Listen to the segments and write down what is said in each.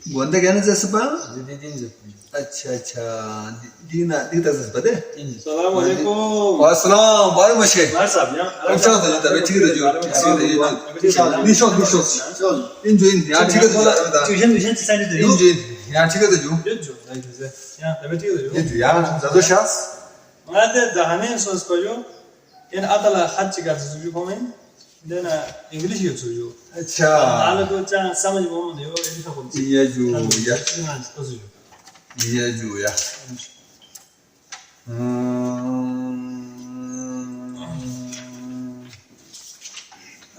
Gonda gana zaspa? Dinje. अच्छा दीना दीता zaspa de? Assalamu alaikum. Wassalam, bari mashe. Nasab ya. Uçak da tabi çıkıyor da diyor. Nişok. İnjoin ya çıkıyor da. Tuition sen de diyor. İnjoin ya çıkıyor da diyor. Diyor. Ya tabii diyor. İnjoin ya zado şans. Hadi daha ne söz koyuyor? En adala hac çıkar suyu komen. Dena İngiliz yok suyu. अच्छा Hala da çan samaj boğum diyor. Eli takım. ये जो या Suyu. ये जो या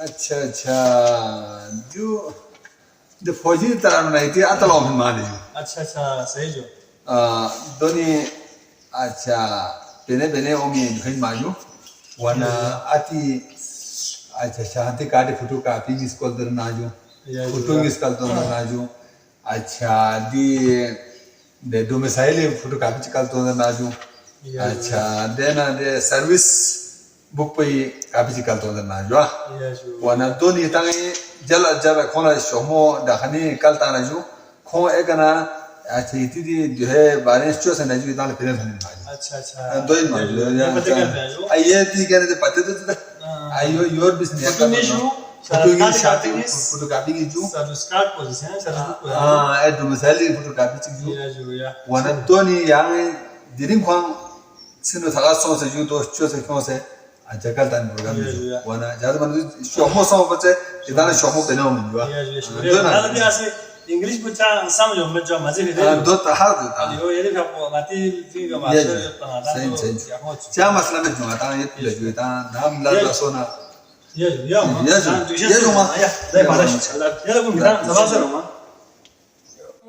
अच्छा जो the फौजी तरह नहीं थी अतलाव में माने अच्छा सही जो. दोनी अच्छा बेने ओमी नहीं मानो वना आती अच्छा शांति काटे फोटो कापी मिस कॉल दर नाजो फोटो मिस कॉल दर नाजो अच्छा दी दे डोमिसाइल फोटो कापी चिकल दर नाजो अच्छा देना दे सर्विस बुक पे कापी चिकल दर नाजो वना दोनी तांगे जल खोला शोमो दाखनी कल तानाजो खो एक ना अच्छा इतनी जो है बारिश चो से नाजो इतना फिर नहीं अच्छा दो ही मान लो यार ये थी कहने से पते तो ayo your business photocopy ki ju start position domicile photocopy ki ju ya wana doni yang dirin kwang sino thaga so se ju to cho se kho se ajakal dan program ju wana jad man shomo so bache idana shomo bena mun ju ya ya ase English bucha samjho mejjo maje le do ta ha do ta yo yele ka po mati tinga ma so ta na cha masla me ju ta ye pile ju ta nam la so na ya ma ya dai para ya la gumita sabasaro ma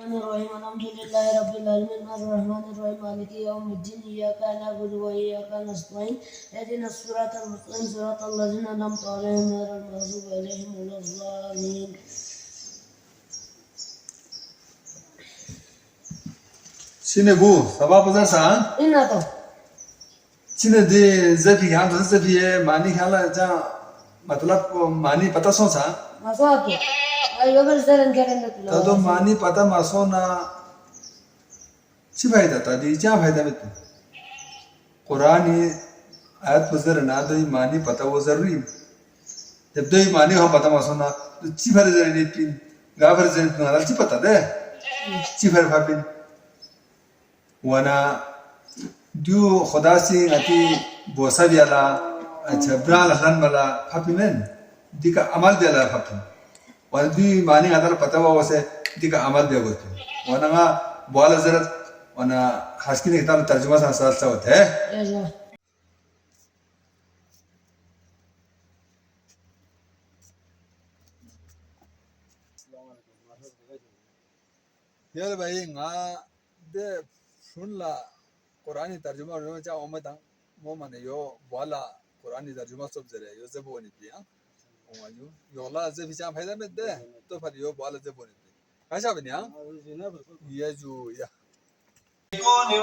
الرحمن الرحيم الحمد لله رب العالمين الرحمن الرحيم مالك يوم الدين إياك نعبد وإياك نستعين اهدنا الصراط المستقيم صراط الذين أنعمت عليهم غير المغضوب عليهم ولا الضالين Sine gu sabah bazar san إنا تو Sine de zafi han to zafi है मानी ख्याल जा मतलब मानी पता सो सा مساكو أيوة بس درن كرن तो मानी पता मासो ना ची फायदा था दी क्या फायदा में तू कुरान ही आयत गुजर ना तो ही मानी पता वो जरूरी जब तो ही मानी हम पता मासो ना तो ची फायदा जरूरी पिन गाफर जरूरी तुम्हारा ची पता दे ची फायदा फापिन वना दू खुदा से अति बोसा भी आला अच्छा ब्राल हलन वाला फापिमेन दिका अमल दिया ला फापिन वना दी मानी आदर पता हुआ वैसे दिका अमल दिया गोते वना का बाल जरत वना हस्की ने किताब तर्जुमा संसार सा होता है أيوة यार भाई ना दे सुन ला कुरानी तर्जुमा होने में चाहे उम्मीद है वो माने यो वाला कुरानी तर्जुमा सब जरे यो जब वो नहीं पिया ओमाजू यो ला जब भी चाहे फायदा में दे तो फिर यो वाला जब वो नहीं पिया कैसा बनिया ये जो या أعوذ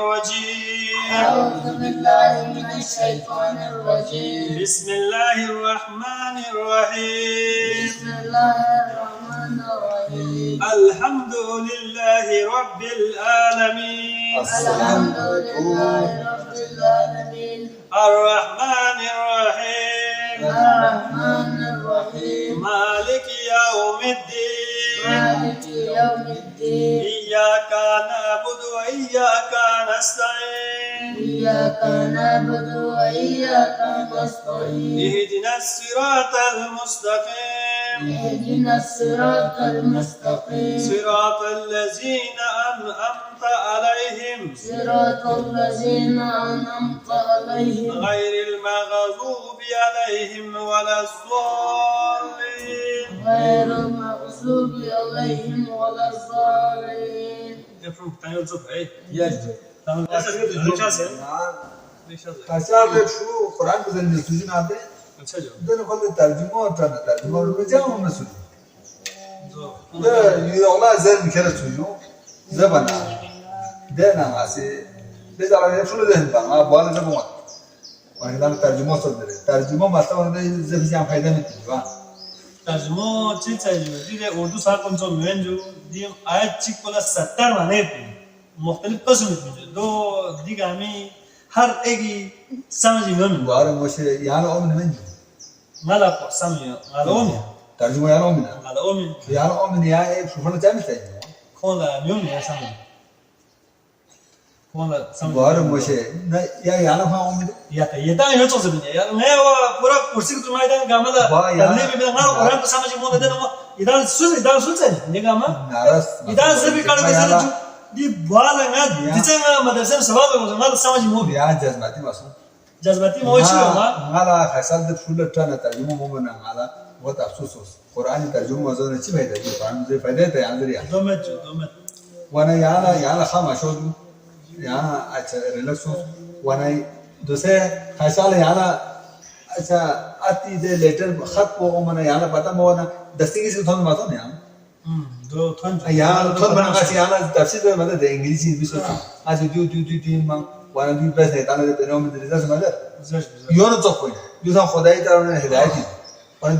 بالله من الشيطان الرجيم بسم الله الرحمن الرحيم بسم الله الرحمن الرحيم الحمد لله رب العالمين الحمد لله رب العالمين الرحمن الرحيم الرحمن الرحيم مالك يوم الدين مالك يوم الدين إياك نعبد وإياك نستعين إياك نعبد وإياك نستعين اهدنا الصراط المستقيم اهدنا الصراط المستقيم صراط الذين أنعمت عليهم صراط الذين أنعمت عليهم غير المغضوب عليهم ولا الضالين. غير المغضوب عليهم ولا الضالين. Yapın tane olacak. ये Tamam. कैसा है शू कुरान को जल्दी सुझी ना दे अच्छा जो. दोनों को तर्जुमा होता है तर्जुमा और में जाओ मैं सुनी जो. ده يلا زين كده تشوفوا زبنا ده انا اسي ده على شنو ده بقى ما بقى ده ما وانا ترجمه صدر ترجمه ما تو ده زي فايده من تجوا तर्जुमो चीज चाहिए दिले उर्दू सार कौन सा मेन जो दिम आयत चिक बोला 70 माने पे मुख्तलिफ कसम में दो दिगामी हर एक समझ में Buhari Moshe yana omin men. माला समझ माला ओमी Tarjuma yana omin. माला ओमी Yana omin ya şufana jamil tay. खोला न्यूम है समझ खोला समझ Buhari Moshe na ya yana ha omin. या तो ये दांग हेचो से बिना यार मैं वो पूरा कुर्सी को तुम्हारे दांग गामला करने भी बिना गाना कुरान को समझ मोने देना इधर सुन से निगा मा Naras. इधर से भी कर के सर दी बाला ना दिचंगा मदरसे में सवाल हो ना समझ मो Ya jazmati masu. जज्बाती मोची हो मा Ngala khasal de full tana tarjuma momana ngala बहुत अफसोस हो कुरान तर्जुमा वजन अच्छी फायदा है कुरान से फायदा है अंदर या दो में वाना याना खामा शो याना अच्छा रिलैक्स हो वाना दूसरे खासाल याना अच्छा आती दे लेटर खत को मना याना पता मोना दस्ती से थोड़ा मातो ना दो थन याना थोड़ा बना का याना तफसील में मदद इंग्लिश भी सोच आज दू मां वाना दू बस है ताने ते नोम दे रिजल्ट मदद योनो तो कोई जो सा खुदाई तरह ने हिदायत दी और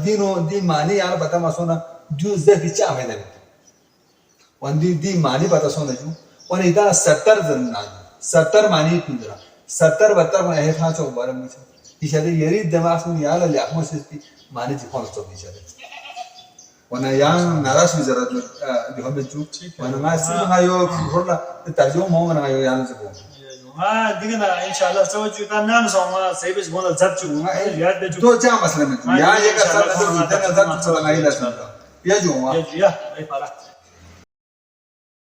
दिन मानी यार पता मसोना जो ज़्यादा क्या है ना वंदी दिन मानी पता सोना जो वन इतना 70 जन ना 70 मानी कुंदरा 70 72 में है खाचो बारे में इशारे येरी दिमाग में यार ले आखों से मानी जी कौन तो इशारे वन यार नाराज भी जरा जो हमें जो वन ना सिर्फ ना यो रोला तर्जुमा मोहन ना यो यार से को हाँ दिखना इंशाल्लाह सब चुका नाम सोमा सही भी बोला जब चु याद दे तो क्या मसला में या ये का सब तो इतना जब चला नहीं लगा ये जो या ये पाला